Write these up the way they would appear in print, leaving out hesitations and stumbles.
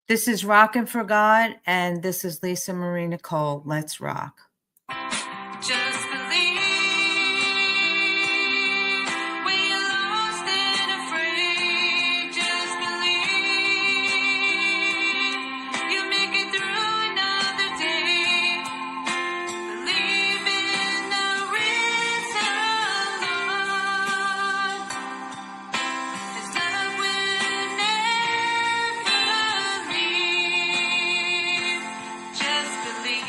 This is Rockin' for God, and this is Lisa Marie Nicole. Let's rock. Just believe when you're lost and afraid. Just believe you'll make it through another day. Believe in the risen Lord. His love will never leave. Just believe.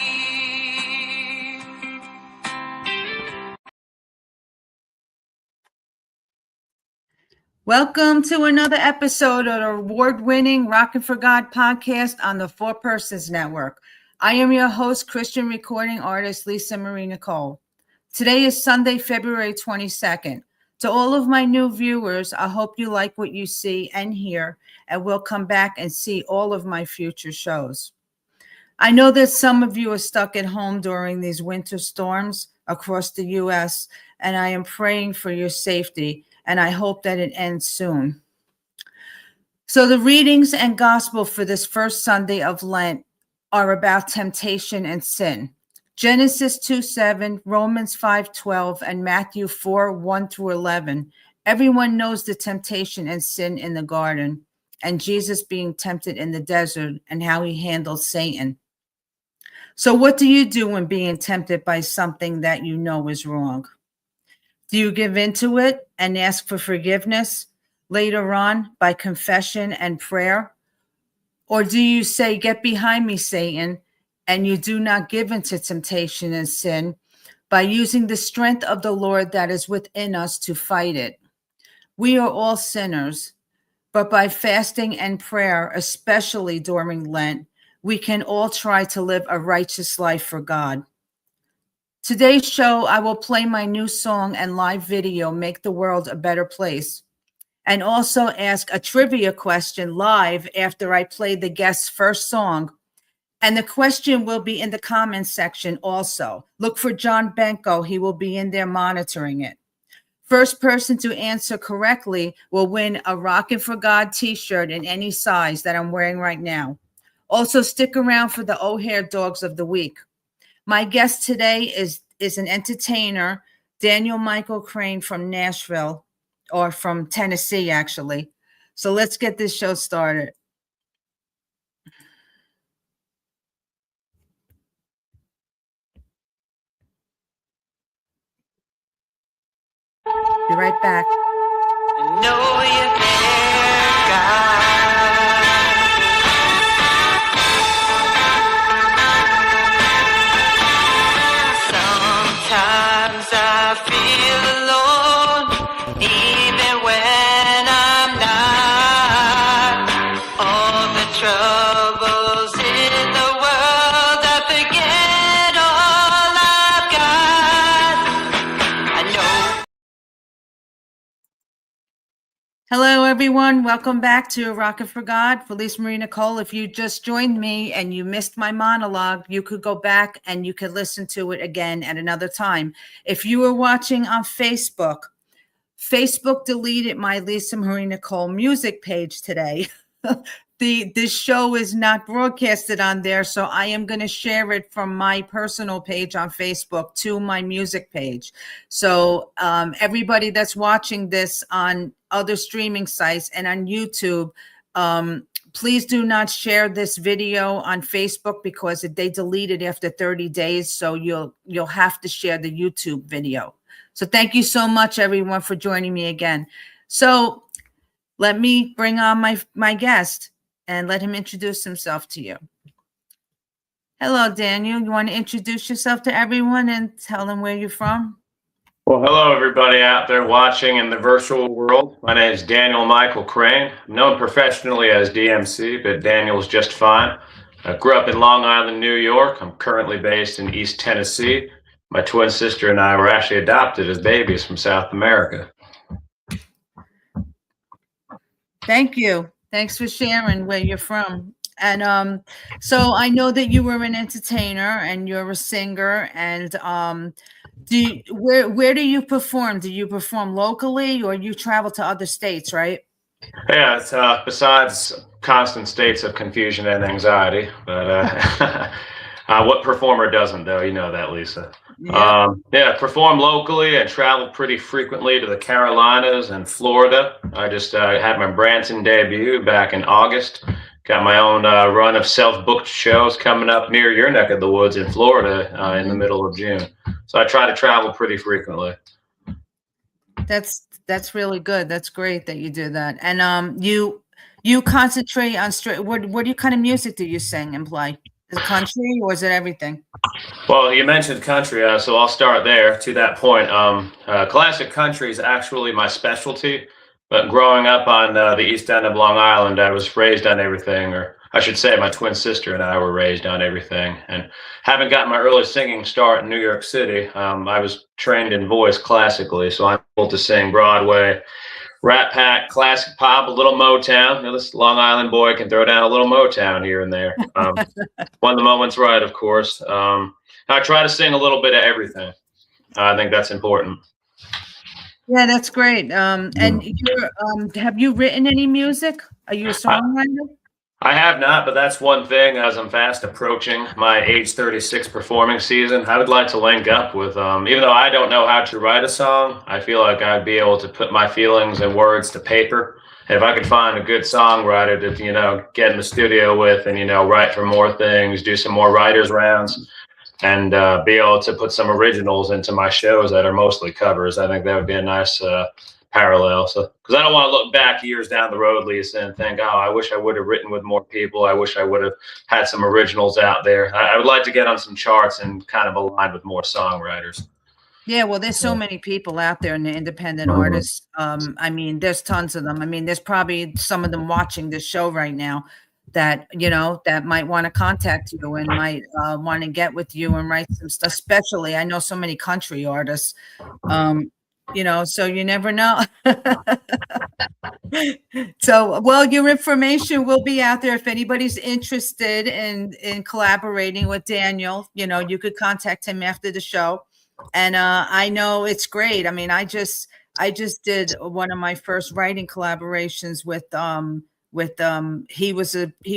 Welcome to another episode of the award-winning Rockin' for God podcast on the Four Persons Network. I am your host, Christian recording artist Lisa Marie Nicole. Today is Sunday, February 22nd. To all of my new viewers, I hope you like what you see and hear, and will come back and see all of my future shows. I know that some of you are stuck at home during these winter storms across the U.S., and I am praying for your safety, and I hope that it ends soon. So the readings and gospel for this first Sunday of Lent are about temptation and sin. Genesis 2:7, Romans 5:12, and Matthew 4:1-11. Everyone knows the temptation and sin in the garden, and Jesus being tempted in the desert and how he handled Satan. So what do you do when being tempted by something that you know is wrong? Do you give into it and ask for forgiveness later on by confession and prayer? Or do you say, "Get behind me, Satan," and you do not give into temptation and sin by using the strength of the Lord that is within us to fight it? We are all sinners, but by fasting and prayer, especially during Lent, we can all try to live a righteous life for God. Today's show, I will play my new song and live video, Make the World a Better Place, and also ask a trivia question live after I play the guest's first song. And the question will be in the comments section also. Look for John Benko. He will be in there monitoring it. First person to answer correctly will win a Rockin' for God t-shirt in any size that I'm wearing right now. Also, stick around for the O'Hare Dogs of the Week. My guest today is an entertainer, Daniel Michael Crane from Nashville, or from Tennessee, actually. So let's get this show started. Be right back. I know you're there, God. Sometimes I feel alone, even when I'm not. All the troubles in the world, I forget all I've got. I know. Hello, everyone. Welcome back to Rockin' for God. Felice Marie Nicole. If you just joined me and you missed my monologue, you could go back and you could listen to it again at another time. If you were watching on Facebook, Facebook deleted my Lisa Marie Nicole music page today. This show is not broadcasted on there, so I am going to share it from my personal page on Facebook to my music page. So everybody that's watching this on other streaming sites and on YouTube, please do not share this video on Facebook because they delete it after 30 days. So you'll have to share the YouTube video. So thank you so much, everyone, for joining me again. So let me bring on my guest and let him introduce himself to you. Hello, Daniel. You want to introduce yourself to everyone and tell them where you're from? Well, hello, everybody out there watching in the virtual world. My name is Daniel Michael Crane. I'm known professionally as DMC, but Daniel's just fine. I grew up in Long Island, New York. I'm currently based in East Tennessee. My twin sister and I were actually adopted as babies from South America. Thank you. Thanks for sharing where you're from. And so I know that you were an entertainer and you're a singer. And where do you perform? Do you perform locally or you travel to other states, right? Yeah, it's, besides constant states of confusion and anxiety. But what performer doesn't, though? You know that, Lisa. Yeah, perform locally and travel pretty frequently to the Carolinas and Florida. I just had my Branson debut back in August. Got my own run of self-booked shows coming up near your neck of the woods in Florida in the middle of June. So I try to travel pretty frequently. That's really good. That's great that you do that. And you concentrate on what kind of music do you sing and play? Is it country or is it everything? Well, you mentioned country, so I'll start there. To that point, classic country is actually my specialty. But growing up on the east end of Long Island, I was raised on everything, or I should say my twin sister and I were raised on everything. And having gotten my early singing start in New York City, I was trained in voice classically, so I'm able to sing Broadway, Rat Pack, classic pop, a little Motown. You know, this Long Island boy can throw down a little Motown here and there. When the moment's right, of course. I try to sing a little bit of everything. I think that's important. Yeah, that's great. And have you written any music? Are you a songwriter? I have not, but that's one thing as I'm fast approaching my age 36 performing season. I would like to link up with, even though I don't know how to write a song, I feel like I'd be able to put my feelings and words to paper. If I could find a good songwriter to, get in the studio with and, write for more things, do some more writers rounds, and be able to put some originals into my shows that are mostly covers, I think that would be a nice parallel. So, because I don't want to look back years down the road, Lisa, and think, oh, I wish I would have written with more people. I wish I would have had some originals out there. I would like to get on some charts and kind of align with more songwriters. Yeah, well, there's so many people out there in the independent artists. I mean, there's tons of them. I mean, there's probably some of them watching this show right now that, that might want to contact you and might want to get with you and write some stuff. Especially, I know so many country artists. So you never know. So, well, your information will be out there. If anybody's interested in collaborating with Daniel, you could contact him after the show. And I know it's great. I mean, I just did one of my first writing collaborations with he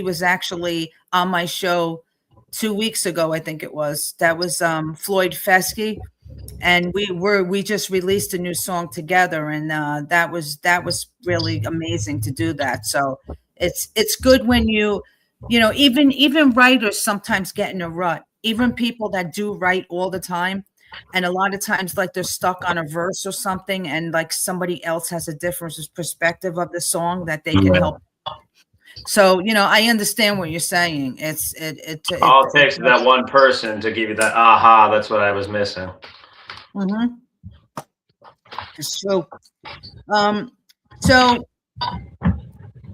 was actually on my show 2 weeks ago, I think it was. That was Floyd Fesky. And we just released a new song together, and that was really amazing to do that. So it's good when even writers sometimes get in a rut. Even people that do write all the time, and a lot of times like they're stuck on a verse or something, and like somebody else has a different perspective of the song that they can help. So I understand what you're saying. All it takes is that one person to give you that aha. That's what I was missing. Mm-hmm. So, so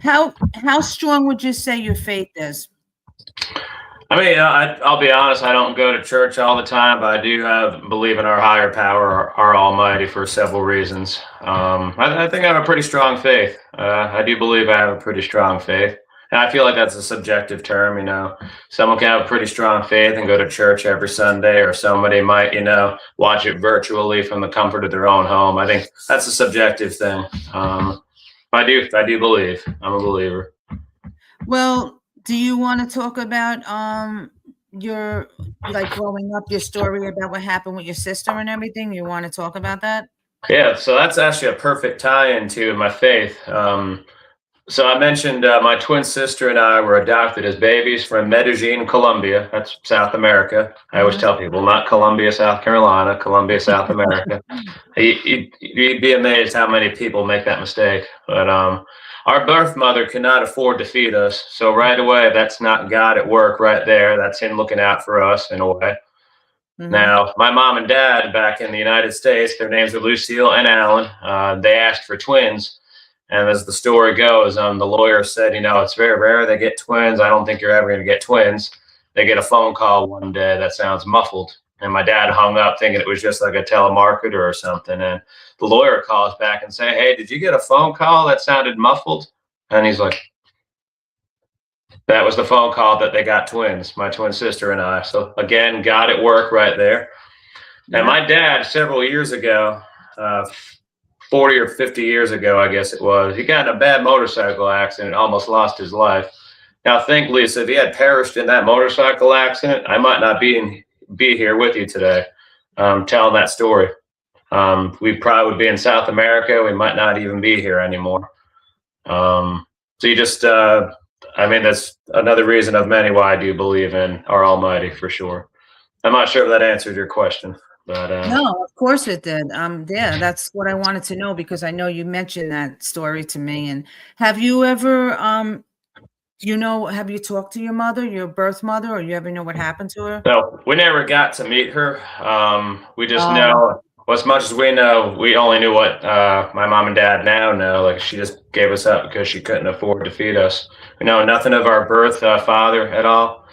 how strong would you say your faith is? I mean, I'll be honest. I don't go to church all the time, but I do believe in our higher power, our Almighty, for several reasons. I think I have a pretty strong faith. I do believe I have a pretty strong faith. And I feel like that's a subjective term, Someone can have a pretty strong faith and go to church every Sunday, or somebody might, watch it virtually from the comfort of their own home. I think that's a subjective thing. I do believe. I'm a believer. Well, do you want to talk about your growing up, your story about what happened with your sister and everything? You want to talk about that? Yeah, so that's actually a perfect tie-in to my faith. So I mentioned my twin sister and I were adopted as babies from Medellin, Colombia. That's South America. I always tell people, not Columbia, South Carolina, Colombia, South America. You'd be amazed how many people make that mistake. But our birth mother could not afford to feed us. So right away, that's not God at work right there. That's him looking out for us in a way. Mm-hmm. Now, my mom and dad back in the United States, their names are Lucille and Alan. They asked for twins. And as the story goes, the lawyer said, it's very rare they get twins. I don't think you're ever going to get twins. They get a phone call one day that sounds muffled. And my dad hung up thinking it was just like a telemarketer or something. And the lawyer calls back and say, hey, did you get a phone call that sounded muffled? And he's like, that was the phone call that they got twins, my twin sister and I. So again, God at work right there. And my dad, several years ago, 40 or 50 years ago, I guess it was. He got in a bad motorcycle accident and almost lost his life. Now think, Lisa, if he had perished in that motorcycle accident, I might not be here with you today, telling that story. We probably would be in South America. We might not even be here anymore. So you just, I mean, that's another reason of many why I do believe in our Almighty, for sure. I'm not sure if that answered your question, but no, of course it did. Yeah, that's what I wanted to know, because I know you mentioned that story to me. And have you ever, have you talked to your mother, your birth mother, or you ever know what happened to her? No, we never got to meet her. We just know, well, as much as we know, we only knew what my mom and dad now know. Like, she just gave us up because she couldn't afford to feed us. We know nothing of our birth father at all.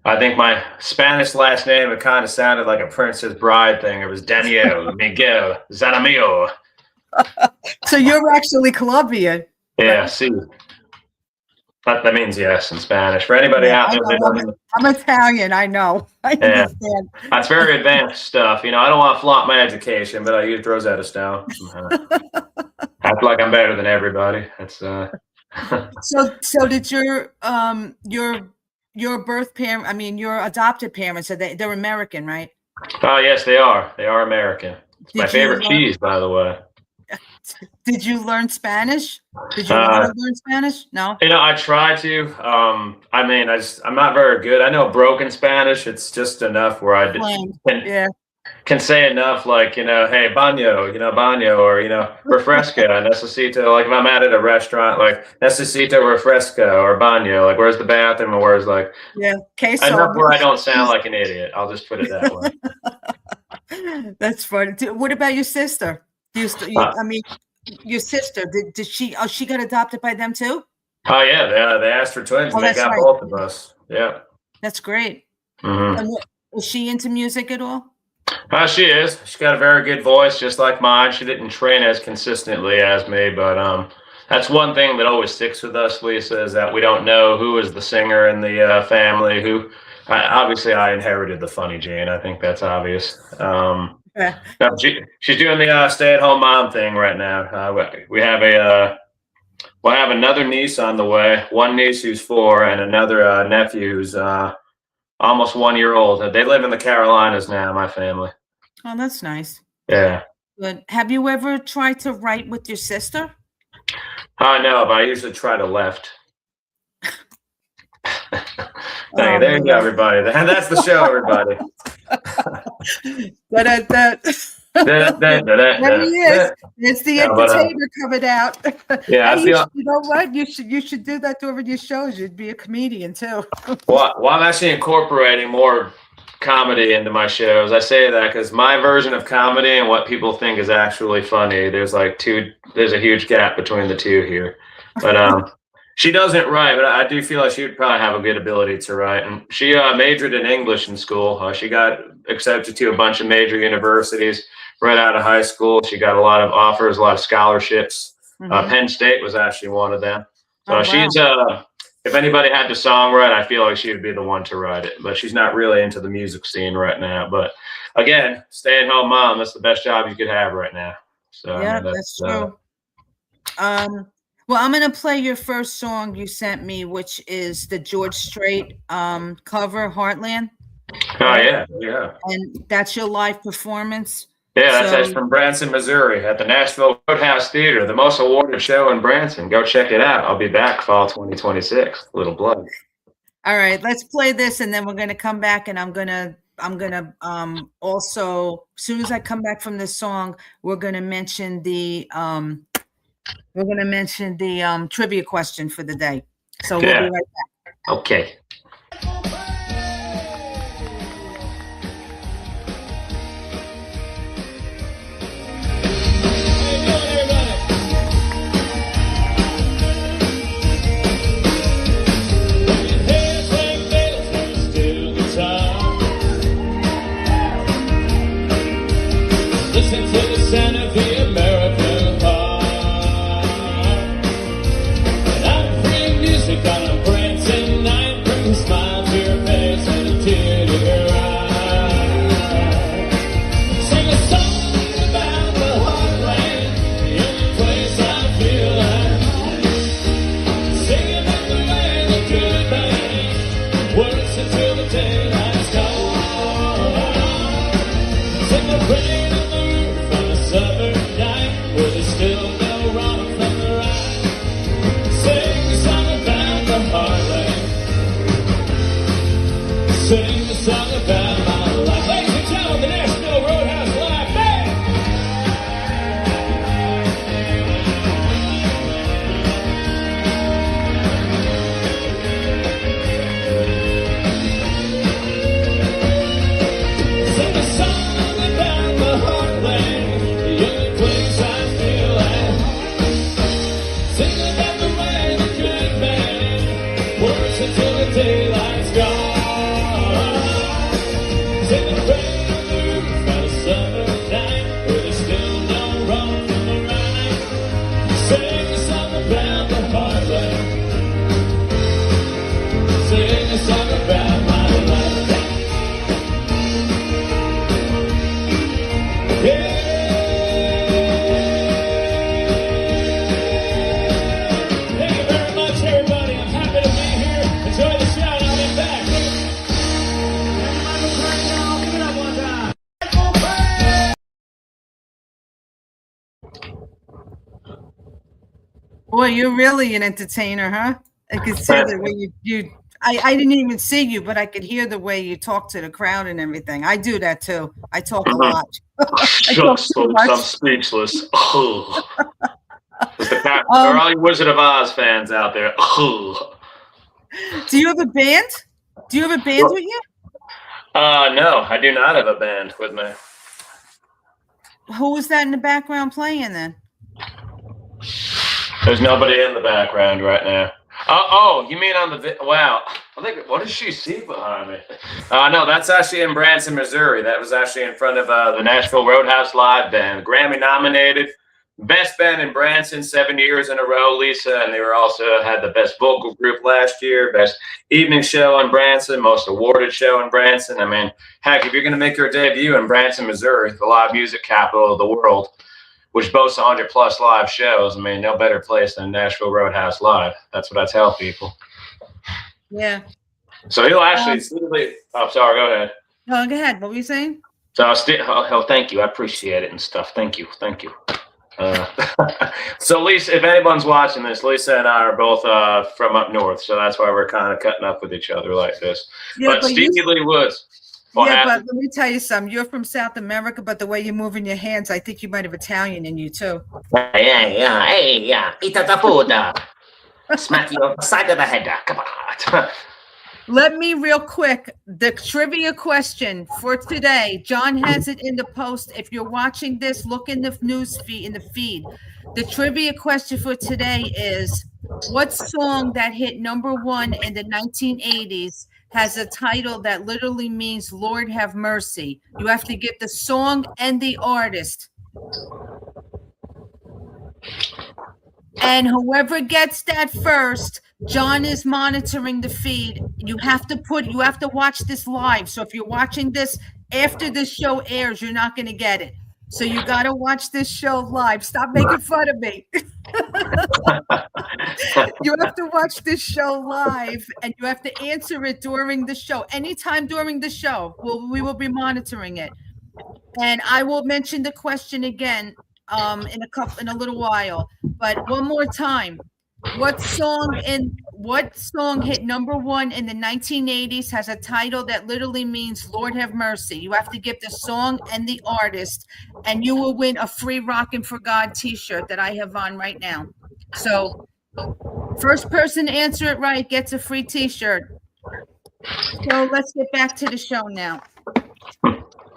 I think my Spanish last name, it kind of sounded like a Princess Bride thing. It was Daniel Miguel Zanamio. So you're actually Colombian. Yeah, see. That means yes in Spanish. For anybody out there, I'm Italian. I know. I understand. That's very advanced stuff. I don't want to flaunt my education, but I used Rosetta Stone. I feel like I'm better than everybody. That's So did your birth parent? I mean, your adopted parents? They're American, right? Oh yes, they are. They are American. It's my favorite cheese, by the way. Did you learn Spanish? Did you want to learn Spanish? No. I try to. I mean, I'm not very good. I know broken Spanish. It's just enough where I can say enough, like, hey, baño, baño, or, refresca, necesito. Like, if I'm at a restaurant, like, necesito refresca or baño, like, where's the bathroom, or where's, like, queso. Enough where I don't sound like an idiot. I'll just put it that way. That's funny. What about your sister? I mean, your sister, did she? Oh, she got adopted by them too? Oh yeah, they asked for twins, and they got both of us. Yeah, that's great. Mm-hmm. And is she into music at all? She is. She's got a very good voice, just like mine. She didn't train as consistently as me, but that's one thing that always sticks with us, Lisa, is that we don't know who is the singer in the family. Obviously, I inherited the funny gene. I think that's obvious. No, she's doing the stay-at-home mom thing right now. We'll have another niece on the way. One niece who's 4, and another nephew who's almost 1 year old. They live in the Carolinas now, my family. Oh, that's nice. Yeah. Good. Have you ever tried to write with your sister? No, but I usually try to left. There you go, everybody. That's the show, everybody. There he is. It's the entertainer coming out. Yeah, hey, you know what? You should do that during your shows. You'd be a comedian too. Well, I'm actually incorporating more comedy into my shows. I say that because my version of comedy and what people think is actually funny, there's a huge gap between the two here. But she doesn't write, but I do feel like she would probably have a good ability to write. And she majored in English in school. She got accepted to a bunch of major universities right out of high school. She got a lot of offers, a lot of scholarships. Mm-hmm. Penn State was actually one of them. So she's, if anybody had to songwrite, I feel like she would be the one to write it. But she's not really into the music scene right now. But again, stay-at-home mom, that's the best job you could have right now. So yeah, that's true. Well, I'm going to play your first song you sent me, which is the George Strait cover, Heartland. Oh, yeah, yeah. And that's your live performance? Yeah, that's from Branson, Missouri at the Nashville Roadhouse Theater, the most awarded show in Branson. Go check it out. I'll be back fall 2026. Little plug. All right, let's play this, and then we're going to come back, and I'm gonna also, as soon as I come back from this song, we're going to mention the trivia question for the day. So we'll be right back. Okay. Listen to the sound of the American heart. And I'm free music on a Branson night. about the heartland. Sing a song about my life. Yeah. Thank you very much, everybody. I'm happy to be here. Enjoy the show. I'll be back. Give it up one time. Boy, you're really an entertainer, huh? I could see the way I didn't even see you, but I could hear the way you talk to the crowd and everything. I do that too. I talk a lot. Shucks, folks, I'm speechless. For all you Wizard of Oz fans out there. Do you have a band? Do you have a band with you? No, I do not have a band with me. Who was that in the background playing then? There's nobody in the background right now. Oh, you mean on the wow? I think, what does she see behind me? No, that's actually in Branson, Missouri. That was actually in front of the Nashville Roadhouse Live Band, Grammy nominated, best band in Branson 7 years in a row, Lisa, and they were also had the best vocal group last year, best evening show in Branson, most awarded show in Branson. I mean, heck, if you're going to make your debut in Branson, Missouri, the live music capital of the world, which boasts 100+ live shows, I mean, no better place than Nashville Roadhouse Live. That's what I tell people. Yeah. So he'll actually, oh, sorry, go ahead. No, go ahead. What were you saying? So thank you. I appreciate it and stuff. Thank you. So Lisa, if anyone's watching this, Lisa and I are both from up north, so that's why we're kind of cutting up with each other like this. Yeah, but Stevie Lee Woods. But let me tell you something. You're from South America, but the way you're moving your hands, I think you might have Italian in you too. Yeah. Eat the food. Smack you on the side of the head. Come on. Let me real quick, the trivia question for today. John has it in the post. If you're watching this, look in the news feed, in the feed. The trivia question for today is, what song that hit #1 in the 1980s has a title that literally means Lord have mercy? You have to get the song and the artist. And whoever gets that first, John is monitoring the feed. You have to watch this live. So if you're watching this after the show airs, you're not going to get it. So you got to watch this show live. Stop making fun of me. You have to watch this show live, and you have to answer it during the show. Anytime during the show, we will be monitoring it. And I will mention the question again in a little while. But one more time, what song hit #1 in the 1980s, has a title that literally means Lord have mercy? You have to get the song and the artist, and you will win a free Rockin' for God t-shirt that I have on right now. So first person to answer it right gets a free t-shirt. So let's get back to the show now.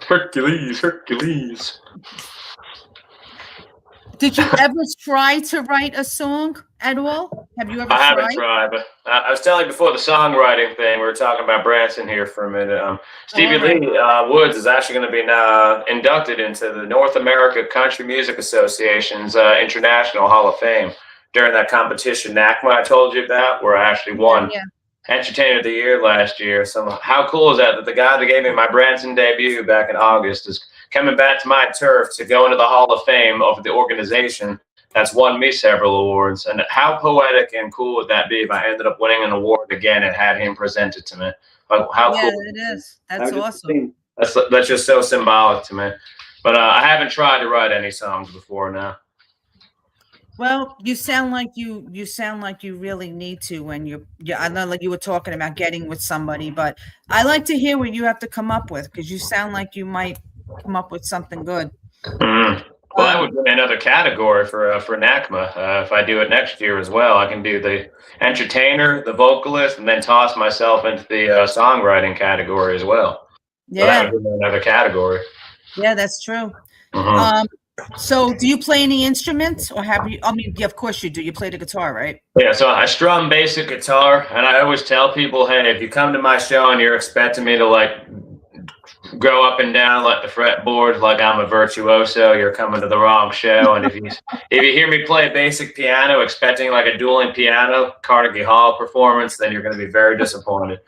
Hercules. Did you ever try to write a song at all? Have you ever tried? I haven't tried, but I was telling you before the songwriting thing, we were talking about Branson here for a minute. Stevie Lee Woods is actually going to be inducted into the North America Country Music Association's International Hall of Fame during that competition, NACMA, I told you about, where I actually won Entertainer of the Year last year. So how cool is that the guy that gave me my Branson debut back in August is coming back to my turf to go into the Hall of Fame of the organization that's won me several awards. And how poetic and cool would that be if I ended up winning an award again and had him present it to me? Like, how cool. It is. That's awesome. That's just so symbolic to me. But I haven't tried to write any songs before now. Well, you sound like you really need to when I know, like you were talking about getting with somebody, but I like to hear what you have to come up with, because you sound like you might come up with something good. Mm-hmm. Well, that would be another category for NACMA. If I do it next year as well, I can do the entertainer, the vocalist, and then toss myself into the songwriting category as well. Yeah, so that would be another category. Yeah, that's true. Mm-hmm. So do you play any instruments, or have you? I mean, yeah, of course you do. You play the guitar, right? Yeah, so I strum basic guitar, and I always tell people, hey, if you come to my show and you're expecting me to like go up and down like the fretboards, like I'm a virtuoso, you're coming to the wrong show. And if you hear me play basic piano, expecting like a dueling piano Carnegie Hall performance, then you're going to be very disappointed.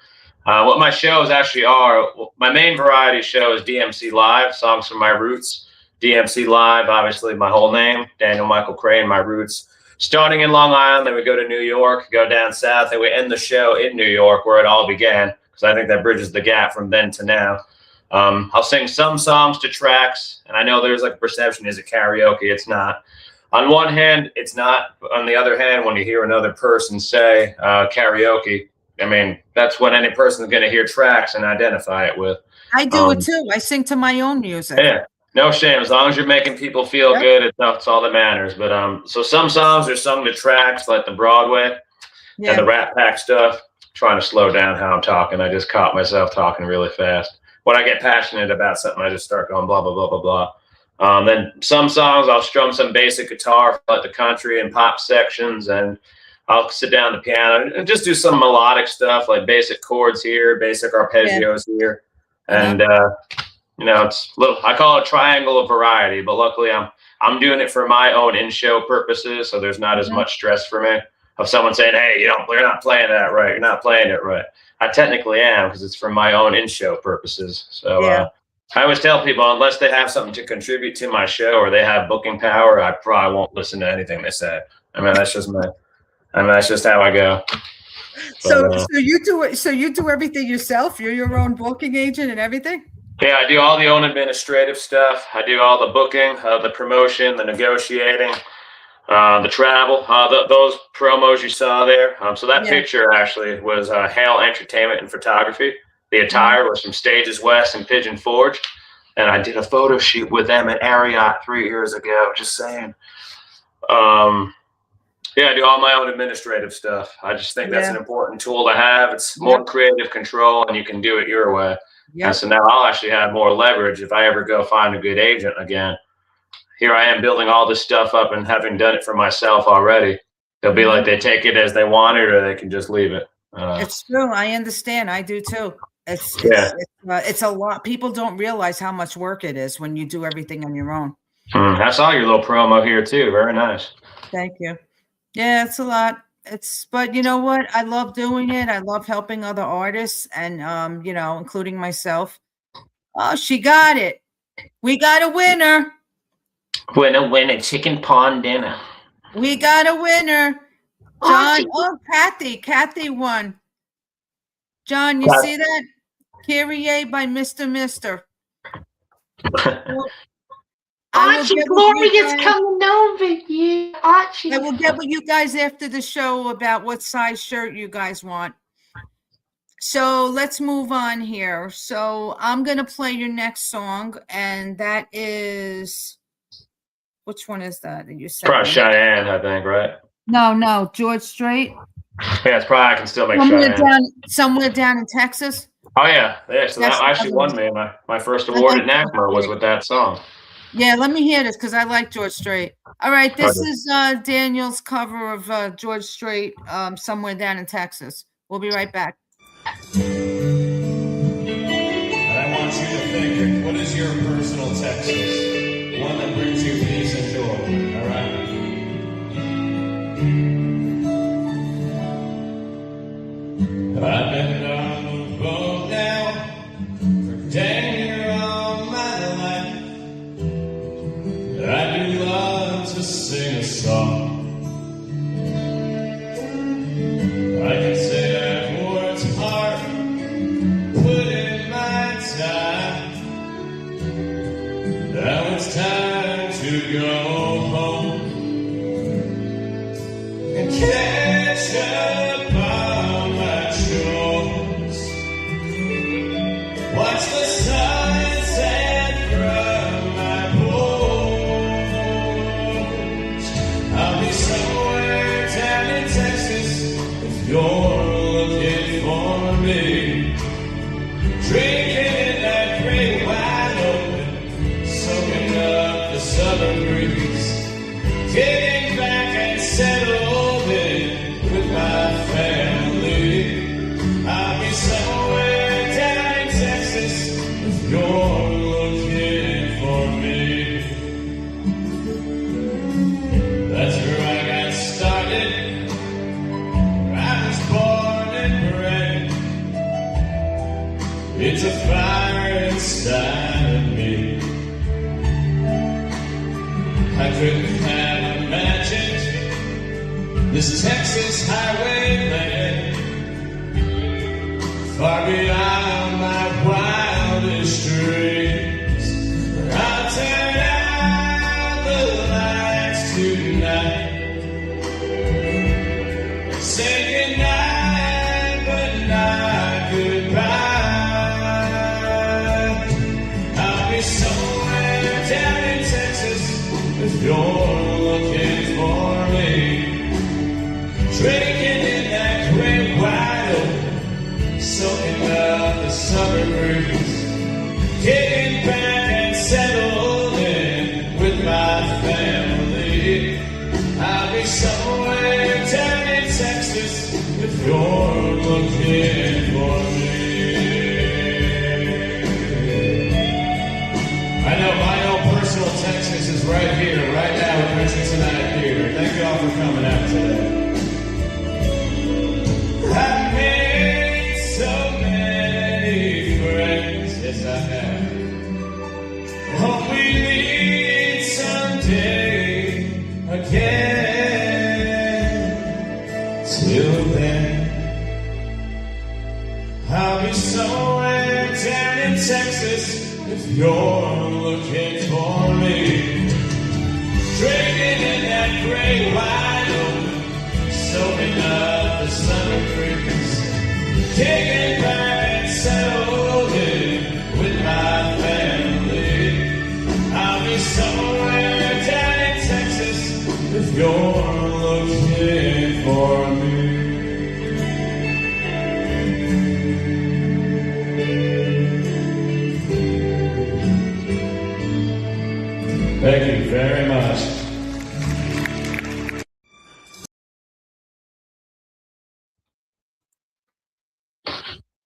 What my shows actually are, my main variety show is DMC Live, Songs from My Roots. DMC Live, obviously my whole name, Daniel Michael Crane, my roots. Starting in Long Island, then we go to New York, go down south, and we end the show in New York where it all began, because I think that bridges the gap from then to now. I'll sing some songs to tracks, and I know there's like a perception, is it karaoke? It's not. On one hand, it's not. On the other hand, when you hear another person say karaoke, I mean, that's what any person is going to hear tracks and identify it with. I do it too. I sing to my own music. Yeah, no shame. As long as you're making people feel good, it's all that matters. But so some songs are sung to tracks like the Broadway and the Rat Pack stuff. Trying to slow down how I'm talking. I just caught myself talking really fast. When I get passionate about something, I just start going blah, blah, blah, blah, blah. Then some songs, I'll strum some basic guitar for like the country and pop sections, and I'll sit down the piano and just do some melodic stuff like basic chords here, basic arpeggios here. And, you know, it's little, I call it triangle of variety, but luckily I'm doing it for my own in-show purposes. So there's not as much stress for me of someone saying, hey, you're not playing that right. You're not playing it right. I technically am, because it's for my own in-show purposes. So I always tell people, unless they have something to contribute to my show or they have booking power, I probably won't listen to anything they say. I mean, that's just that's just how I go. So you do everything yourself? You're your own booking agent and everything? Yeah, I do all the own administrative stuff. I do all the booking, the promotion, the negotiating, the travel, those promos you saw there. So that picture actually was Hale Entertainment and Photography. The attire was from Stages West and Pigeon Forge. And I did a photo shoot with them at Ariat 3 years ago, just saying. Yeah, I do all my own administrative stuff. I just think that's an important tool to have. It's more creative control, and you can do it your way. And so now I'll actually have more leverage if I ever go find a good agent again. Here I am building all this stuff up and having done it for myself already. They'll be like they take it as they want it, or they can just leave it. It's true. I understand. I do too. It's a lot. People don't realize how much work it is when you do everything on your own. I saw your little promo here too. Very nice. Thank you. Yeah, it's a lot. But you know what? I love doing it. I love helping other artists and, you know, including myself. Oh, she got it. We got a winner. Winner, chicken pond dinner. We got a winner. John, Kathy won. John, you see that? Kyrie by Mr. Archie Gloria's coming over you, Archie. I will get with you guys after the show about what size shirt you guys want. So let's move on here. So I'm going to play your next song, and that is, which one is that you said? Probably Cheyenne, I think, right? No, George Strait. Yeah, it's probably, I can still make somewhere down in Texas. Oh, yeah. So that actually won me. My first award at NACMA was with that song. Yeah, let me hear this because I like George Strait. All right, this is Daniel's cover of George Strait, Somewhere Down in Texas. We'll be right back. And I want you to think, what is your personal Texas? One that brings you peace and joy, all right? I've been on the boat now for dang near all my life. I do love to sing a song. I can say I've worked hard, put in my time. Now it's time to go home and catch up on my chores. Watch the sunset from my porch. I'll be somewhere down in Texas if you're looking for me. Drinking in that great wide open, soaking up the southern breeze. Getting back and settled in with my inside of me. I couldn't have imagined this Texas highway land far beyond my wildest dreams. I'll turn out the lights tonight, say goodnight, but not goodbye. I'll be somewhere down in Texas if you're looking for me, drinking in that great wide open, soaking up the summer breeze, kicking back and settled in with my family. I'll be somewhere down in Texas if you're looking for me. I know my own personal Texas is right here, right now at Richard Tonight Theater. Thank you all for coming out today. I've made so many friends, yes I have. Hope we meet someday again. Till then, I'll be somewhere down in Texas if you're looking for me, drinking in that great wide open, soaking up the summer breeze, kicking back and settled in with my family. I'll be somewhere down in Texas if you're looking for me. Thank you very much.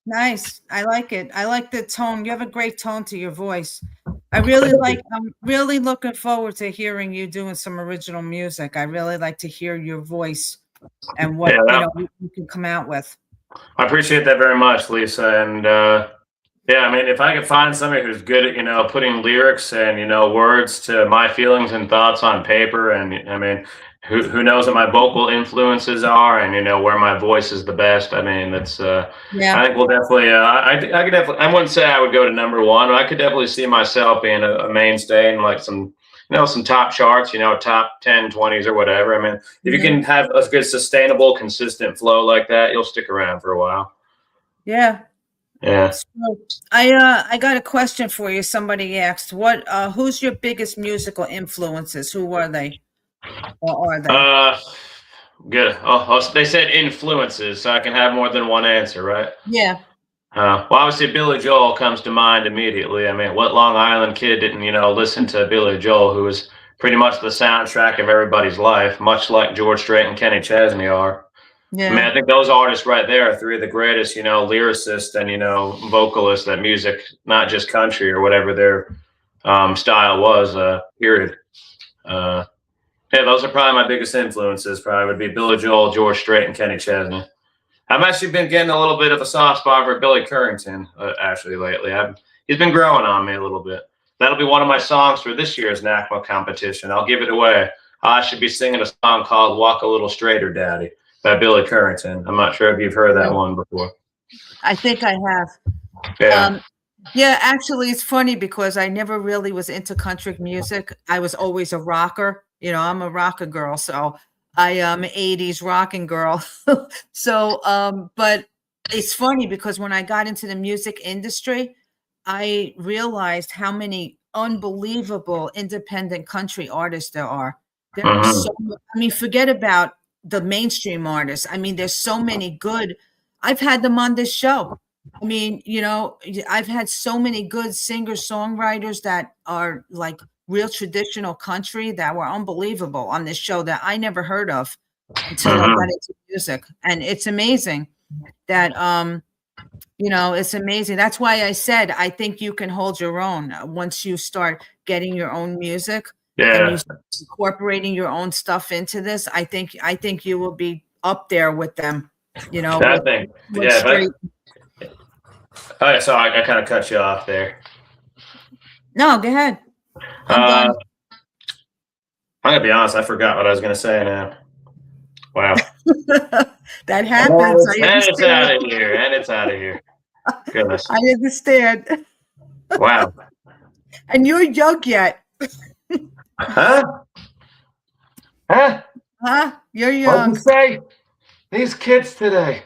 Nice. I like it. I like the tone. You have a great tone to your voice. I'm really looking forward to hearing you doing some original music. I really like to hear your voice and what you can come out with. I appreciate that very much, Lisa. And yeah, I mean, if I could find somebody who's good at, putting lyrics and, words to my feelings and thoughts on paper, and I mean, who knows what my vocal influences are, and where my voice is the best. I mean, that's I think we'll definitely I could definitely, I wouldn't say I would go to number one. I could definitely see myself being a mainstay in like some some top charts, top 10, 20s or whatever. I mean, if you can have a good sustainable, consistent flow like that, you'll stick around for a while. Yeah. Yeah. So I got a question for you. Somebody asked, who's your biggest musical influences? Who are they? Or are they? Good. Oh, they said influences, so I can have more than one answer, right? Yeah. Well, obviously Billy Joel comes to mind immediately. I mean, what Long Island kid didn't, listen to Billy Joel, who was pretty much the soundtrack of everybody's life, much like George Strait and Kenny Chesney are. Yeah. I mean, I think those artists right there are three of the greatest, lyricists and, vocalists that music, not just country or whatever their style was, period. Yeah, those are probably my biggest influences. Probably would be Billy Joel, George Strait, and Kenny Chesney. I've actually been getting a little bit of a soft spot for Billy Currington, actually, lately. He's been growing on me a little bit. That'll be one of my songs for this year's NACMA competition. I'll give it away. I should be singing a song called Walk a Little Straighter, Daddy, by Billy Currington. I'm not sure if you've heard that one before. I think I have. Yeah. Yeah, actually, it's funny because I never really was into country music. I was always a rocker. I'm a rocker girl, so I am an 80s rocking girl. So, but it's funny because when I got into the music industry, I realized how many unbelievable independent country artists there are. There are so many, I mean, forget about the mainstream artists. I mean, there's so many good. I've had them on this show. I mean, I've had so many good singer-songwriters that are like real traditional country that were unbelievable on this show that I never heard of until I got into music. And it's amazing that, it's amazing. That's why I said, I think you can hold your own once you start getting your own music and you start incorporating your own stuff into this. I think you will be up there with them, I think, All right, so I kind of cut you off there. No, go ahead. I'm done. I'm gonna be honest. I forgot what I was gonna say now. Wow. That happens. I And it's out understand. of here. And it's out of here. Goodness. I understand. Wow. And you're young yet. Huh? Huh? Huh? You're What'd young. you say? These kids today.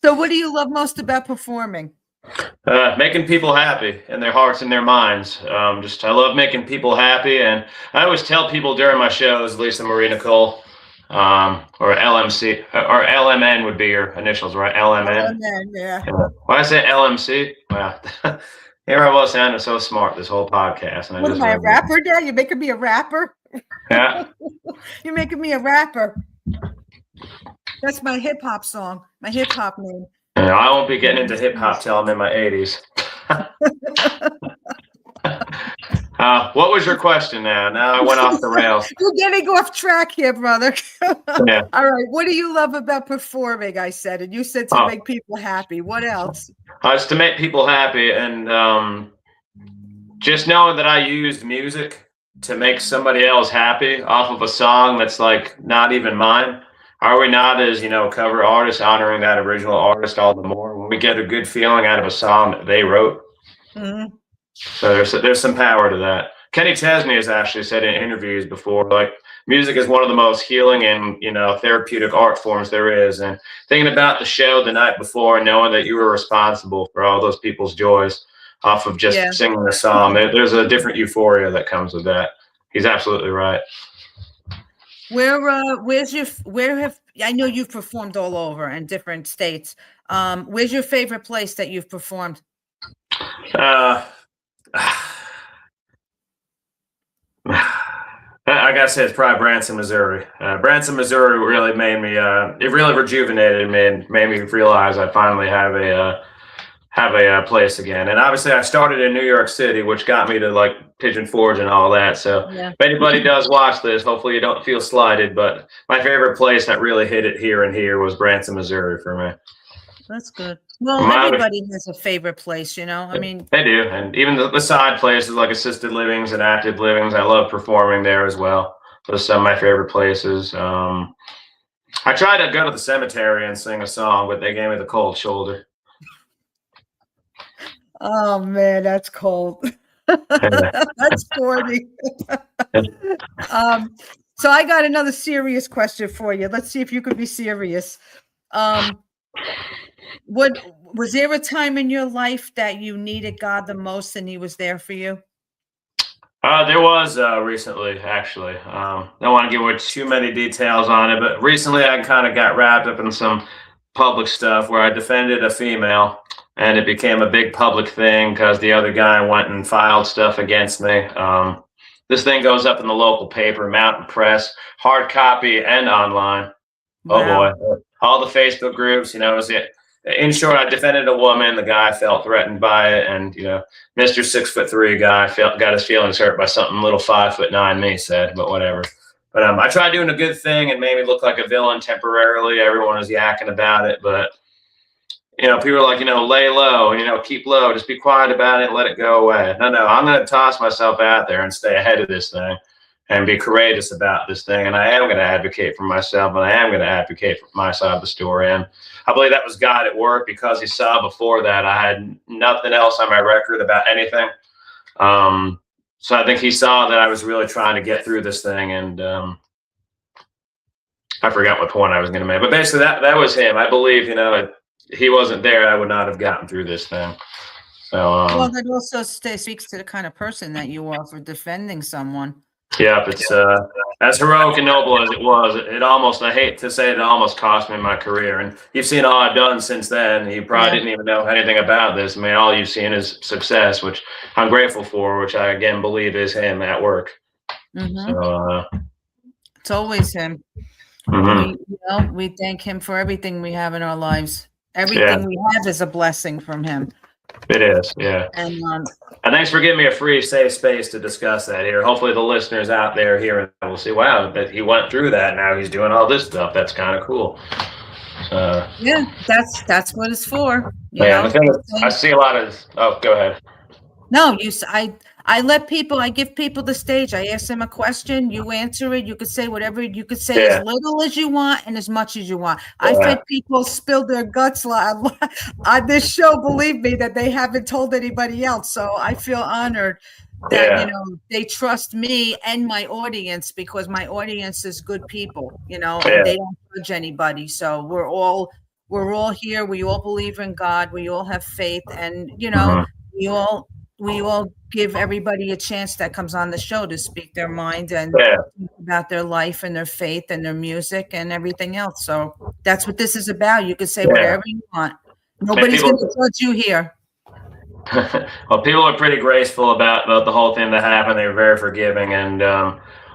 So what do you love most about performing? Making people happy in their hearts and their minds. I love making people happy, and I always tell people during my shows, Lisa Marie Nicole, or LMC, or LMN would be your initials, right? LMN. Yeah. Why I say LMC? Wow. Here I was sounding so smart this whole podcast, and What am I, a rapper now? You're making me a rapper? Yeah. You're making me a rapper. That's my hip hop song, my hip hop name. I won't be getting into hip hop till I'm in my 80s. What was your question now? Now I went off the rails. You're getting off track here, brother. Yeah. All right. What do you love about performing? I said, and you said to make people happy. What else? It's to make people happy, and just knowing that I used music to make somebody else happy off of a song that's like not even mine. Are we not, as cover artists, honoring that original artist all the more when we get a good feeling out of a song that they wrote? Mm-hmm. So there's some power to that. Kenny Chesney has actually said in interviews before, like, music is one of the most healing and therapeutic art forms there is. And thinking about the show the night before, and knowing that you were responsible for all those people's joys off of just singing a song, there's a different euphoria that comes with that. He's absolutely right. I know you've performed all over in different states. Where's your favorite place that you've performed? I gotta say it's probably Branson, Missouri. Branson, Missouri really made me. It really rejuvenated me and made me realize I finally have a place again. And obviously, I started in New York City, which got me to like Pigeon Forge and all that. So if anybody does watch this, hopefully you don't feel slighted. But my favorite place that really hit it here was Branson, Missouri for me. That's good. Well, everybody has a favorite place, I mean, they do. And even the side places like assisted livings and active livings, I love performing there as well. Those are some of my favorite places. I tried to go to the cemetery and sing a song, but they gave me the cold shoulder. Oh man, that's cold. That's corny. So I got another serious question for you. Let's see if you could be serious. Was there a time in your life that you needed God the most and he was there for you? There was recently, actually. Don't want to give away too many details on it, but recently I kind of got wrapped up in some public stuff where I defended a female, and it became a big public thing because the other guy went and filed stuff against me. This thing goes up in the local paper, Mountain Press, hard copy and online. Wow. Oh boy, all the Facebook groups, in short, I defended a woman. The guy felt threatened by it, and Mr. 6'3" guy got his feelings hurt by something little 5'9" me said, but whatever. But I tried doing a good thing and made me look like a villain temporarily. Everyone was yakking about it, but people are like, lay low, keep low, just be quiet about it, and let it go away. No, I'm going to toss myself out there and stay ahead of this thing and be courageous about this thing. And I am going to advocate for myself, and I am going to advocate for my side of the story. And I believe that was God at work, because he saw before that I had nothing else on my record about anything. So I think he saw that I was really trying to get through this thing. And I forgot what point I was going to make, but basically that was him. I believe, if he wasn't there, I would not have gotten through this thing. So, well, that also speaks to the kind of person that you are for defending someone. Yeah, it's as heroic and noble as it was. It almost, I hate to say it almost cost me my career. And you've seen all I've done since then. You probably didn't even know anything about this. I mean, all you've seen is success, which I'm grateful for, which I again believe is him at work. Mm-hmm. So, it's always him. Mm-hmm. We thank him for everything we have in our lives. Everything we have is a blessing from him. It is, yeah. And thanks for giving me a free, safe space to discuss that here. Hopefully the listeners out there hearing that will see, wow, that he went through that. Now he's doing all this stuff. That's kind of cool. Yeah, that's what it's for. You Yeah, know, the thing is, I see a lot of. Oh, go ahead. no, I let people, I give people the stage. I ask them a question, you answer it. You could say whatever, you could say as Yeah. little as you want and as much as you want. Yeah. I've had people spill their guts on this show, believe me, that they haven't told anybody else. So I feel honored that, Yeah. you know, they trust me and my audience, because my audience is good people, you know, and Yeah. they don't judge anybody. So we're all here. We all believe in God. We all have faith, and, you know, Mhm. we all give everybody a chance that comes on the show to speak their mind and Yeah. think about their life and their faith and their music and everything else. So that's what this is about. You can say Yeah. whatever you want. Nobody's people- going to judge you here. Well, people are pretty graceful about the whole thing that happened. They were very forgiving, and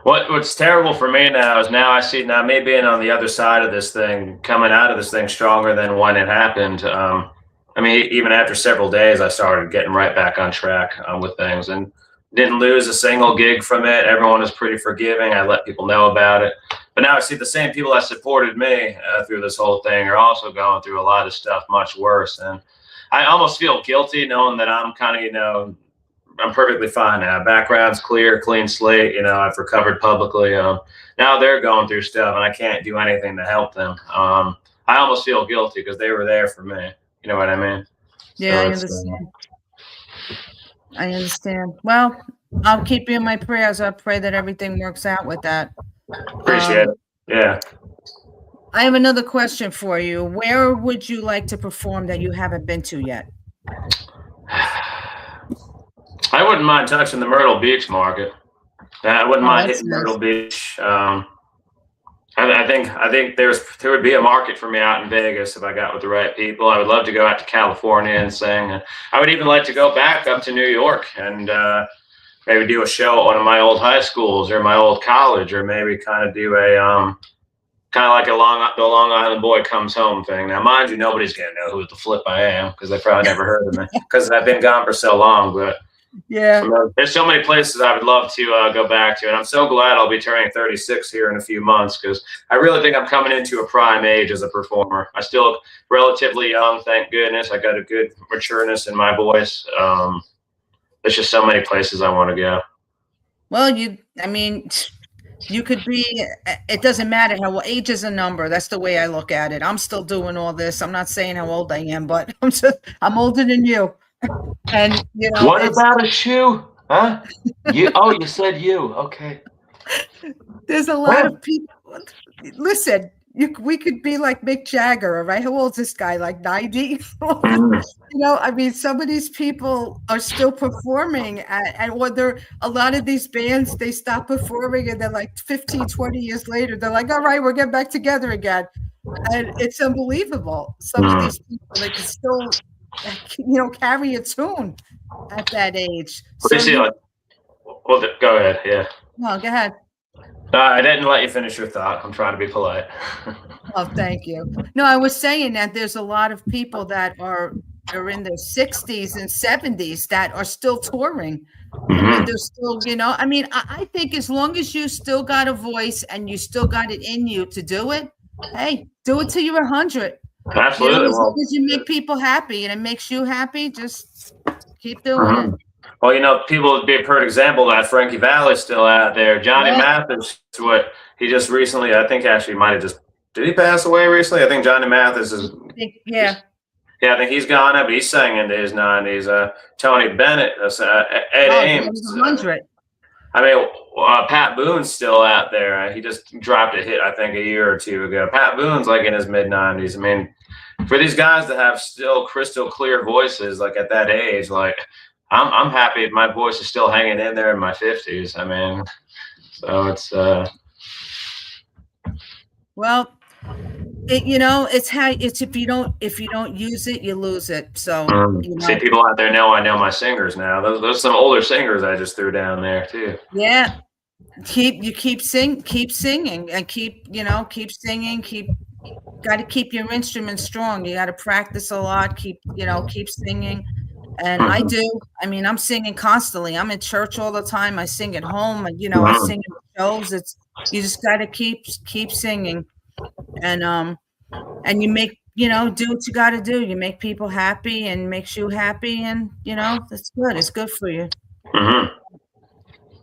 what's terrible for me now is now I see now me being on the other side of this thing, coming out of this thing stronger than when it happened. I mean, even after several days, I started getting right back on track with things, and didn't lose a single gig from it. Everyone was pretty forgiving. I let people know about it. But now I see the same people that supported me through this whole thing are also going through a lot of stuff much worse. And I almost feel guilty knowing that I'm kind of, you know, I'm perfectly fine now. Background's clear, clean slate. You know, I've recovered publicly. Now they're going through stuff, and I can't do anything to help them. I almost feel guilty because they were there for me. You know what I mean? Yeah, So I it's, understand. I understand. Well, I'll keep you in my prayers. I pray that everything works out with that. appreciate it. Yeah. I have another question for you. Where would you like to perform that you haven't been to yet? I wouldn't mind touching the Myrtle Beach market. I wouldn't mind that's hitting nice. Myrtle Beach. I think there would be a market for me out in Vegas if I got with the right people. I would love to go out to California and sing. I would even like to go back up to New York and maybe do a show at one of my old high schools or my old college, or maybe kind of do a kind of like the Long Island Boy Comes Home thing. Now, mind you, nobody's gonna know who the flip I am because they probably never heard of me because I've been gone for so long. But Yeah. there's so many places I would love to go back to, and I'm so glad I'll be turning 36 here in a few months because I really think I'm coming into a prime age as a performer. I'm still relatively young, thank goodness. I got a good matureness in my voice. There's just so many places I want to go. Well, I mean, you could be, it doesn't matter how age is a number. That's the way I look at it. I'm still doing all this. I'm not saying how old I am, but I'm older than you. And, you know, What about a shoe? Huh? You? Oh, you said you. Okay. there's a lot of people. Listen, we could be like Mick Jagger, right? How old is this guy? Like 90? You know, I mean, some of these people are still performing and whether a lot of these bands, they stop performing and then like 15, 20 years later, they're like, all right, we're getting back together again. And it's unbelievable. Some of these people, they can still, you know, carry a tune at that age. What do you see? Well, go ahead. Yeah. No, go ahead. I didn't let you finish your thought. I'm trying to be polite. Oh, thank you. No, I was saying that there's a lot of people that are in their 60s and 70s that are still touring. I mean, they're still, you know, I mean, I think as long as you still got a voice and you still got it in you to do it, hey, do it till you're 100. Absolutely. You know, as long as you make people happy and it makes you happy, just keep doing it. Well, you know, people would be a perfect example of that. Frankie Valli's still out there. Johnny Mathis, what he just recently, I think actually might have just, did he pass away recently? I think Johnny Mathis is. Yeah, I think he's gone up. He's sang into his 90s. Tony Bennett, Ed Ames. 100. I mean, Pat Boone's still out there. He just dropped a hit, I think, a year or two ago. Pat Boone's like in his mid-90s. I mean, for these guys to have still crystal clear voices, like at that age, like I'm happy if my voice is still hanging in there in my 50s. I mean, so it's well, you know, it's if you don't use it, you lose it. So you know. See, people out there know I know my singers now. Those some older singers I just threw down there too. Yeah, keep singing and keep singing. Got to keep your instrument strong. You got to practice a lot. Keep singing. And I do. I mean, I'm singing constantly. I'm in church all the time. I sing at home. You know, I sing at shows. You just got to keep singing. And and you make, you know, do what you got to do. You make people happy and makes you happy, and you know that's good. It's good for you. Mm-hmm.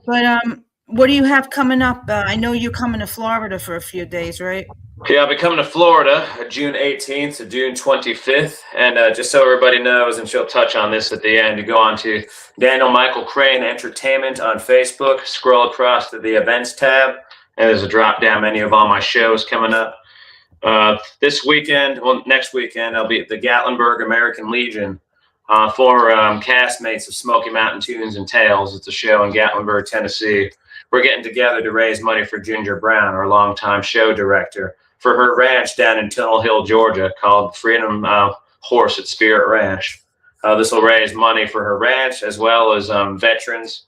But what do you have coming up? I know you're coming to Florida for a few days, right? Yeah, I'll be coming to Florida June 18th to June 25th. And just so everybody knows, and she'll touch on this at the end, you go on to Daniel Michael Crane Entertainment on Facebook, scroll across to the events tab, and there's a drop down menu of all my shows coming up. This weekend, well, next weekend, I'll be at the Gatlinburg American Legion, former castmates of Smoky Mountain Tunes and Tales. It's a show in Gatlinburg, Tennessee. We're getting together to raise money for Ginger Brown, our longtime show director, for her ranch down in Tunnel Hill, Georgia, called Freedom Horse at Spirit Ranch. This will raise money for her ranch, as well as veterans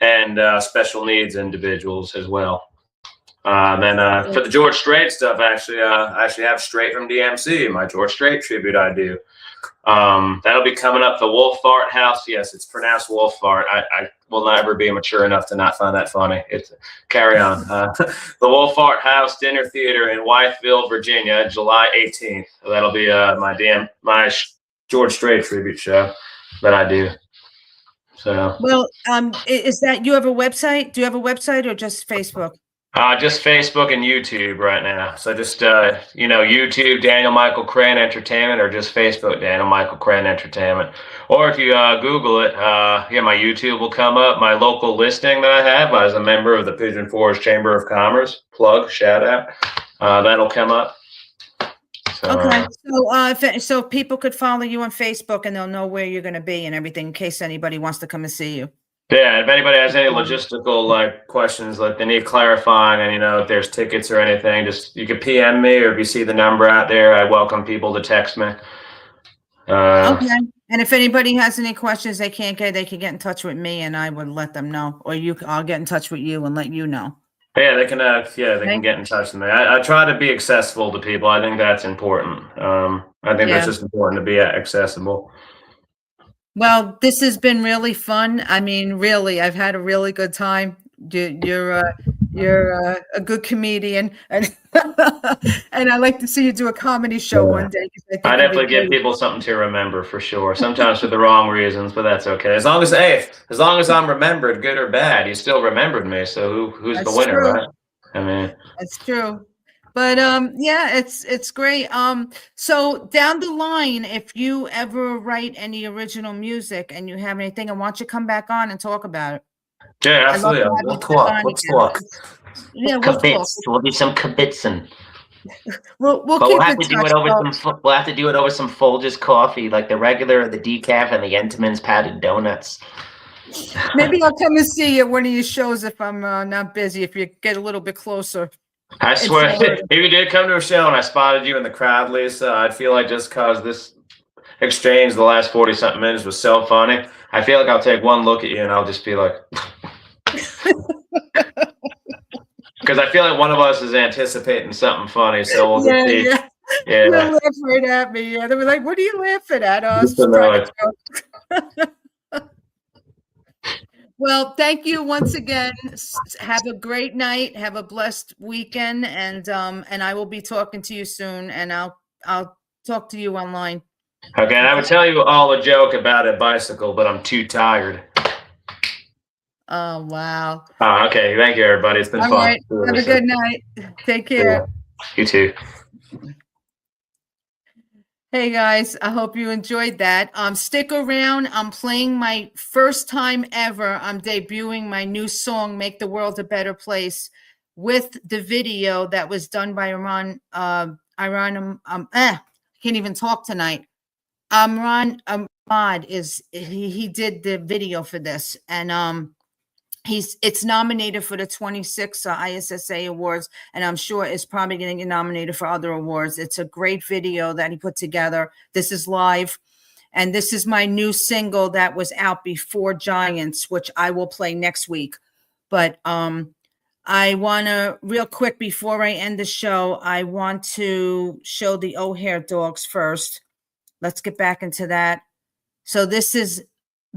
and special needs individuals as well. Then for the George Strait stuff, I actually have Straight from DMC, my George Strait tribute I do. That'll be coming up. The Wolf Fart House. Yes, it's pronounced Wolf Fart. I will never be mature enough to not find that funny. It's carry on. The Wolf Fart House Dinner Theater in Wytheville, Virginia, July 18th. So that'll be my George Strait tribute show that I do. So well, is that you have a website? Do you have a website or just Facebook? Just Facebook and YouTube right now. So just, YouTube, Daniel Michael Crane Entertainment, or just Facebook, Daniel Michael Crane Entertainment. Or if you Google it, my YouTube will come up. My local listing that I have as a member of the Pigeon Forge Chamber of Commerce, shout out, that'll come up. So, okay. So people could follow you on Facebook and they'll know where you're going to be and everything in case anybody wants to come and see you. Yeah, if anybody has any logistical questions, they need clarifying, and if there's tickets or anything, just you can PM me, or if you see the number out there, I welcome people to text me. Okay. And if anybody has any questions they can get in touch with me, and I would let them know, or I'll get in touch with you and let you know. Yeah, they can. Can get in touch with me. I try to be accessible to people. I think that's important. I think that's just important to be accessible. Well, this has been really fun. I mean, really, I've had a really good time. You're a good comedian, and and I like to see you do a comedy show one day. I definitely give people something to remember for sure. Sometimes for the wrong reasons, but that's okay. As long as I'm remembered, good or bad, you still remembered me. So who's the winner, right? I mean, that's true. But it's great. So down the line, if you ever write any original music and you have anything, I want you to come back on and talk about it. Yeah, absolutely. Let's talk. Yeah, We'll do some kibitzing. We'll have to do it over we'll have to do it over some Folgers coffee, like the regular, the decaf, and the Entenmann's powdered donuts. Maybe I'll come and see you at one of your shows if I'm not busy. If you get a little bit closer. I swear, if you did come to a show and I spotted you in the crowd, Lisa, I'd feel like just because this exchange the last 40-something minutes was so funny, I feel like I'll take one look at you and I'll just be like, because I feel like one of us is anticipating something funny, so we'll just see. Yeah. They'll laugh right at me. Yeah, they were like, "What are you laughing at us?" Well, thank you once again. Have a great night. Have a blessed weekend, and I will be talking to you soon. And I'll talk to you online. Okay, and I would tell you all a joke about a bicycle, but I'm too tired. Oh wow. Oh, okay. Thank you, everybody. It's been fun. Right. Have a good night. Take care. You too. Hey guys, I hope you enjoyed that. Stick around. I'm playing my first time ever. I'm debuting my new song, Make the World a Better Place, with the video that was done by can't even talk tonight. Ahmad he did the video for this, and it's nominated for the 26 ISSA awards, and I'm sure it's probably going to get nominated for other awards. It's a great video that he put together. This is live, and this is my new single that was out before Giants, which I will play next week. But I want to, real quick before I end the show, I want to show the O'Hare dogs first. Let's get back into that. So this is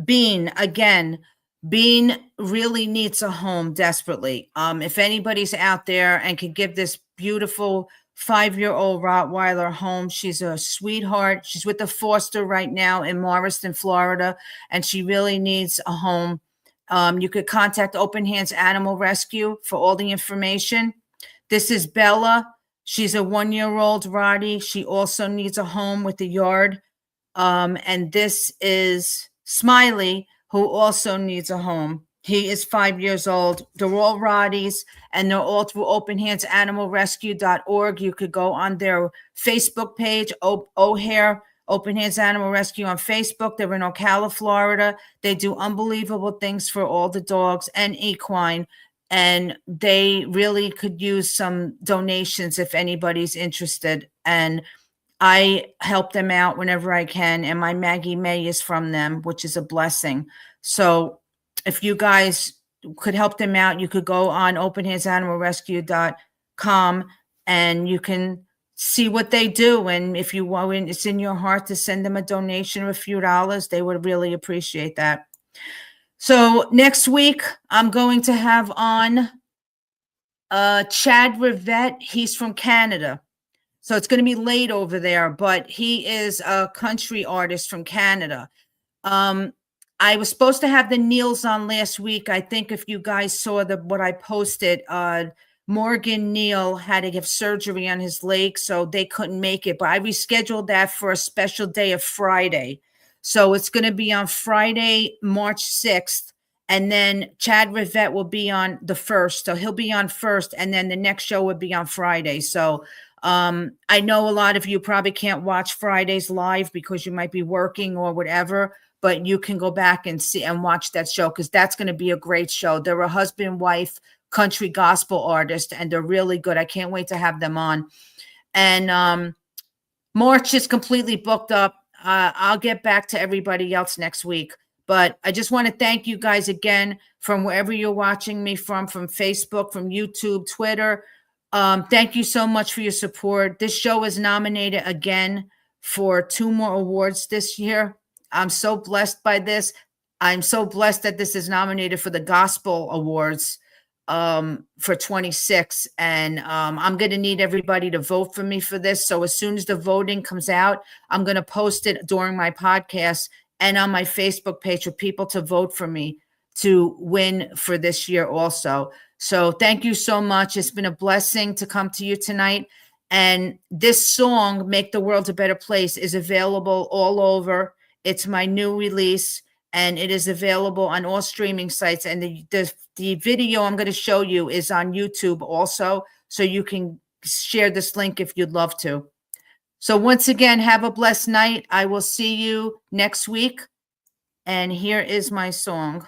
Bean again. Bean really needs a home desperately. If anybody's out there and can give this beautiful 5-year-old Rottweiler home. She's a sweetheart. She's with the foster right now in Morriston, Florida, and she really needs a home. You could contact Open Hands Animal Rescue for all the information. This is Bella. She's a 1-year-old Rottie. She also needs a home with a yard. And this is Smiley, who also needs a home. He is 5 years old. They're all Rotties, and they're all through openhandsanimalrescue.org. You could go on their Facebook page, O'Hare Open Hands Animal Rescue on Facebook. They're in Ocala, Florida. They do unbelievable things for all the dogs and equine, and they really could use some donations if anybody's interested. And I help them out whenever I can, and my Maggie May is from them, which is a blessing. So if you guys could help them out, you could go on openhandsanimalrescue.com and you can see what they do. And if you want, it's in your heart to send them a donation of a few dollars, they would really appreciate that. So next week, I'm going to have on Chad Rivette. He's from Canada. So it's going to be late over there, but he is a country artist from Canada. I was supposed to have the Neils on last week. I think if you guys saw what I posted, Morgan Neal had to have surgery on his leg, so they couldn't make it. But I rescheduled that for a special day of Friday. So it's going to be on Friday, March 6th. And then Chad Rivette will be on the 1st. So he'll be on first, and then the next show would be on Friday. So I know a lot of you probably can't watch Fridays live because you might be working or whatever, but you can go back and see and watch that show because that's going to be a great show. They're a husband-wife country gospel artist, and they're really good. I can't wait to have them on. And March is completely booked up. I'll get back to everybody else next week. But I just want to thank you guys again from wherever you're watching me from Facebook, from YouTube, Twitter. Thank you so much for your support. This show is nominated again for 2 more awards this year. I'm so blessed by this. I'm so blessed that this is nominated for the Gospel Awards for 26. And I'm going to need everybody to vote for me for this. So as soon as the voting comes out, I'm going to post it during my podcast and on my Facebook page for people to vote for me to win for this year also. So thank you so much. It's been a blessing to come to you tonight. And this song, Make the World a Better Place, is available all over. It's my new release, and it is available on all streaming sites. And the video I'm going to show you is on YouTube also, so you can share this link if you'd love to. So once again, have a blessed night. I will see you next week. And here is my song.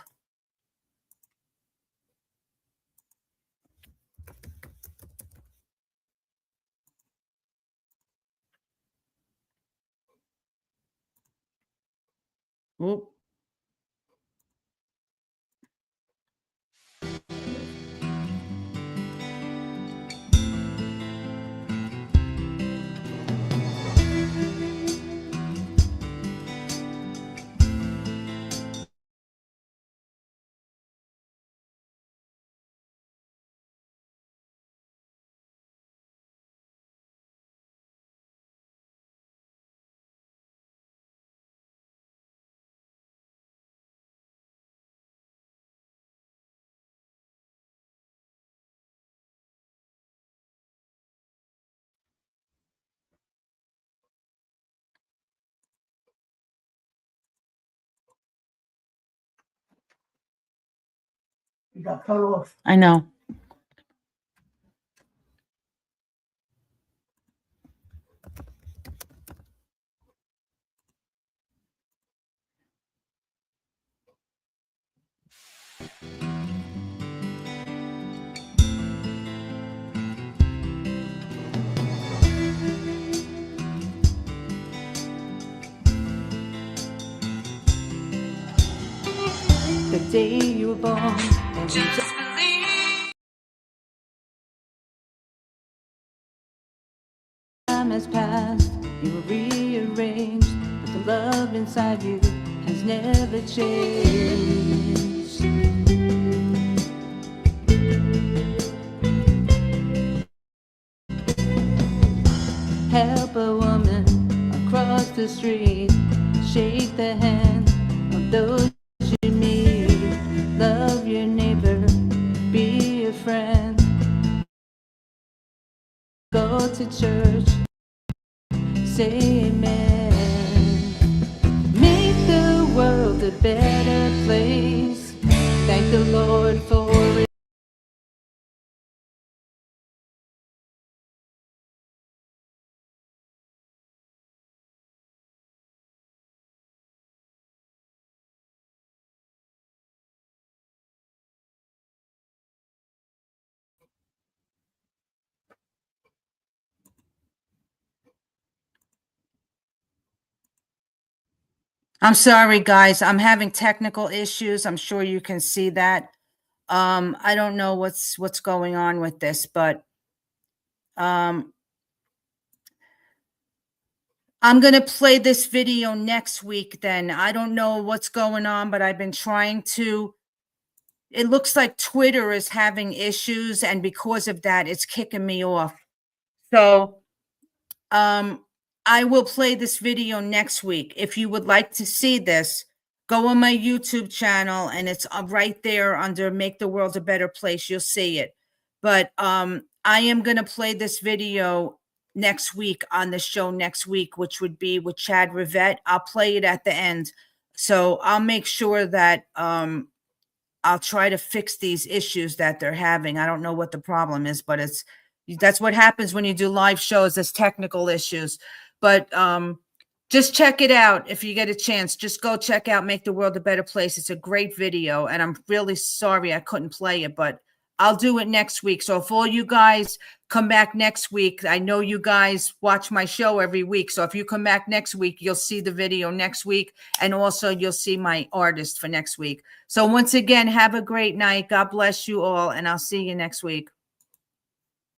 Oop. You got cut off. I know. The day you were born, and just time has passed, you were rearranged, but the love inside you has never changed. Help a woman across the street. Shake the hand of those you meet. Love your neighbor, be a friend. Go to church, say amen. Make the world a better place. Thank the Lord for it. I'm sorry, guys. I'm having technical issues. I'm sure you can see that. I don't know what's going on with this, but I'm going to play this video next week then. I don't know what's going on, but I've been trying to. It looks like Twitter is having issues, and because of that, it's kicking me off. So I will play this video next week. If you would like to see this, go on my YouTube channel, and it's right there under Make the World a Better Place. You'll see it. But I am going to play this video next week on the show next week, which would be with Chad Rivette. I'll play it at the end. So I'll make sure that I'll try to fix these issues that they're having. I don't know what the problem is, but that's what happens when you do live shows. There's technical issues. But just check it out if you get a chance. Just go check out Make the World a Better Place. It's a great video, and I'm really sorry I couldn't play it, but I'll do it next week. So if all you guys come back next week, I know you guys watch my show every week. So if you come back next week, you'll see the video next week, and also you'll see my artist for next week. So once again, have a great night. God bless you all, and I'll see you next week.